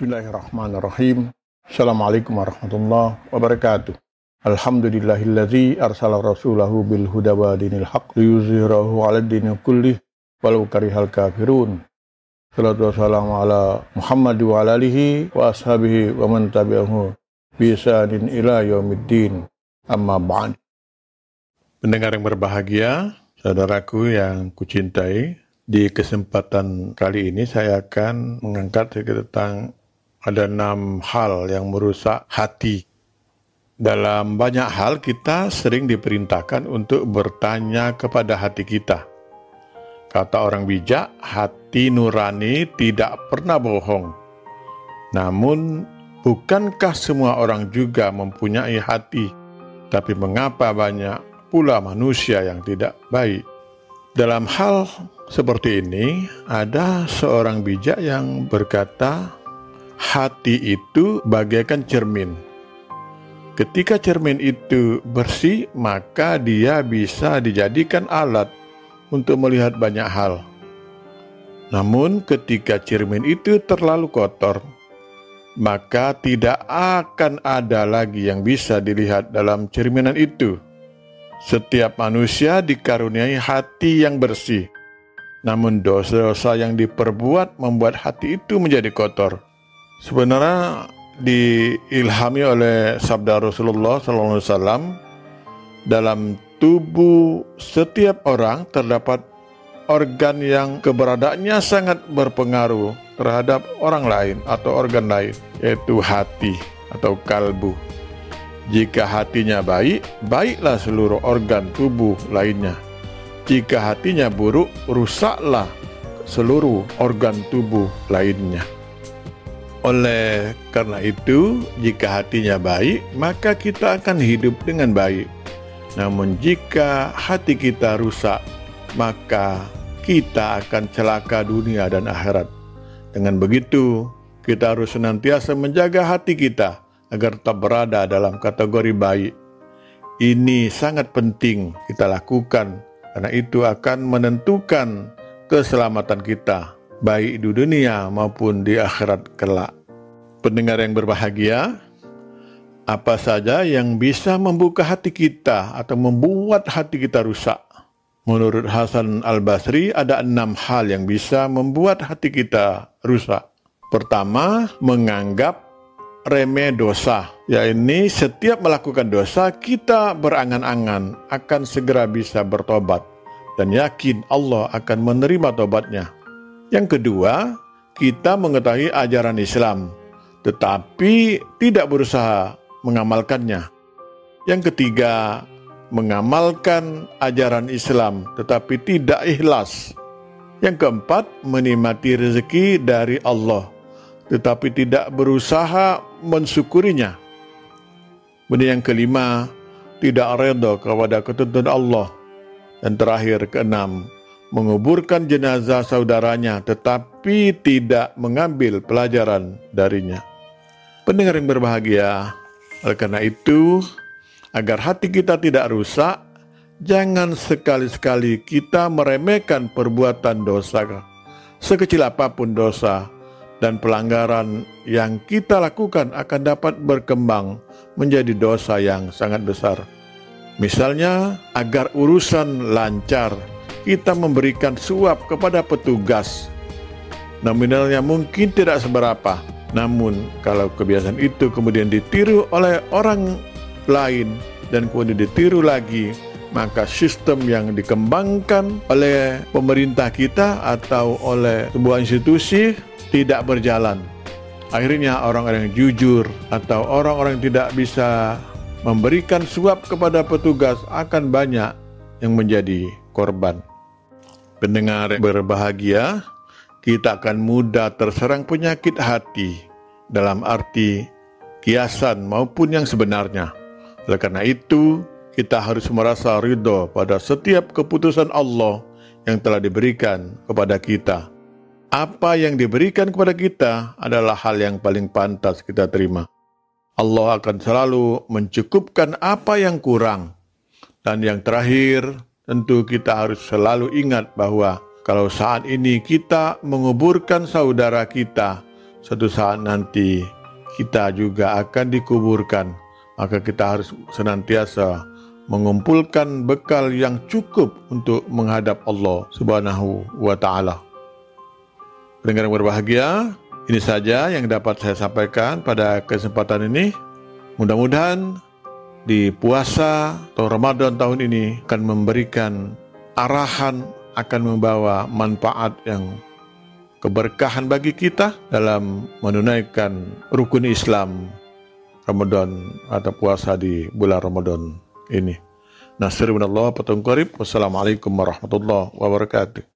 Bismillahirrahmanirrahim. Assalamualaikum warahmatullahi wabarakatuh. Alhamdulillahilladzi arsala rasulahu bil huda wa dinil haq liyuzhirahu 'alad dini kullih walau karihal kafirun. Shalatu wassalamu ala Muhammad wa ala alihi wa ashabihi wa man tabi'ahu bi ihsanin ila yaumiddin. Amma ba'd. Pendengar yang berbahagia, saudaraku yang kucintai, di kesempatan kali ini saya akan mengangkat sedikit tentang ada 6 hal yang merusak hati. Dalam banyak hal kita sering diperintahkan untuk bertanya kepada hati kita. Kata orang bijak, hati nurani tidak pernah bohong. Namun, bukankah semua orang juga mempunyai hati? Tapi mengapa banyak pula manusia yang tidak baik? Dalam hal seperti ini, ada seorang bijak yang berkata, hati itu bagaikan cermin. Ketika cermin itu bersih, maka dia bisa dijadikan alat untuk melihat banyak hal. Namun ketika cermin itu terlalu kotor, maka tidak akan ada lagi yang bisa dilihat dalam cerminan itu. Setiap manusia dikaruniai hati yang bersih, namun dosa-dosa yang diperbuat membuat hati itu menjadi kotor. Sebenarnya diilhami oleh sabda Rasulullah SAW, dalam tubuh setiap orang terdapat organ yang keberadaannya sangat berpengaruh terhadap orang lain atau organ lain, yaitu hati atau kalbu. Jika hatinya baik, baiklah seluruh organ tubuh lainnya. Jika hatinya buruk, rusaklah seluruh organ tubuh lainnya. Oleh karena itu, jika hatinya baik, maka kita akan hidup dengan baik. Namun jika hati kita rusak, maka kita akan celaka dunia dan akhirat. Dengan begitu, kita harus senantiasa menjaga hati kita agar tetap berada dalam kategori baik. Ini sangat penting kita lakukan, karena itu akan menentukan keselamatan kita, baik di dunia maupun di akhirat kelak. Pendengar yang berbahagia, apa saja yang bisa membuka hati kita atau membuat hati kita rusak? Menurut Hasan Al-Basri, ada 6 hal yang bisa membuat hati kita rusak. Pertama, menganggap remeh dosa. Yaitu setiap melakukan dosa, kita berangan-angan akan segera bisa bertobat dan yakin Allah akan menerima tobatnya. Yang kedua, kita mengetahui ajaran Islam, tetapi tidak berusaha mengamalkannya. Yang ketiga, mengamalkan ajaran Islam, tetapi tidak ikhlas. Yang keempat, menikmati rezeki dari Allah, tetapi tidak berusaha mensyukurinya. Kemudian yang kelima, tidak redha kepada ketentuan Allah. Dan terakhir, keenam, menguburkan jenazah saudaranya tetapi tidak mengambil pelajaran darinya. Pendengar yang berbahagia, oleh karena itu, agar hati kita tidak rusak, jangan sekali-sekali kita meremehkan perbuatan dosa, sekecil apapun dosa dan pelanggaran yang kita lakukan akan dapat berkembang menjadi dosa yang sangat besar. Misalnya, agar urusan lancar, kita memberikan suap kepada petugas. Nominalnya mungkin tidak seberapa, namun kalau kebiasaan itu kemudian ditiru oleh orang lain dan kemudian ditiru lagi, maka sistem yang dikembangkan oleh pemerintah kita atau oleh sebuah institusi tidak berjalan. Akhirnya orang-orang yang jujur atau orang-orang yang tidak bisa memberikan suap kepada petugas akan banyak yang menjadi korban. Pendengar berbahagia, kita akan mudah terserang penyakit hati dalam arti kiasan maupun yang sebenarnya. Oleh karena itu, kita harus merasa ridho pada setiap keputusan Allah yang telah diberikan kepada kita. Apa yang diberikan kepada kita adalah hal yang paling pantas kita terima. Allah akan selalu mencukupkan apa yang kurang. Dan yang terakhir, tentu kita harus selalu ingat bahwa kalau saat ini kita menguburkan saudara kita, suatu saat nanti kita juga akan dikuburkan, maka kita harus senantiasa mengumpulkan bekal yang cukup untuk menghadap Allah Subhanahu wa Ta'ala. Pendengar yang berbahagia, ini saja yang dapat saya sampaikan pada kesempatan ini. Mudah-mudahan di puasa atau Ramadan tahun ini akan memberikan arahan, akan membawa manfaat yang keberkahan bagi kita dalam menunaikan rukun Islam Ramadan atau puasa di bulan Ramadan ini. Nasrul minallah, patun qarib. Wassalamualaikum warahmatullahi wabarakatuh.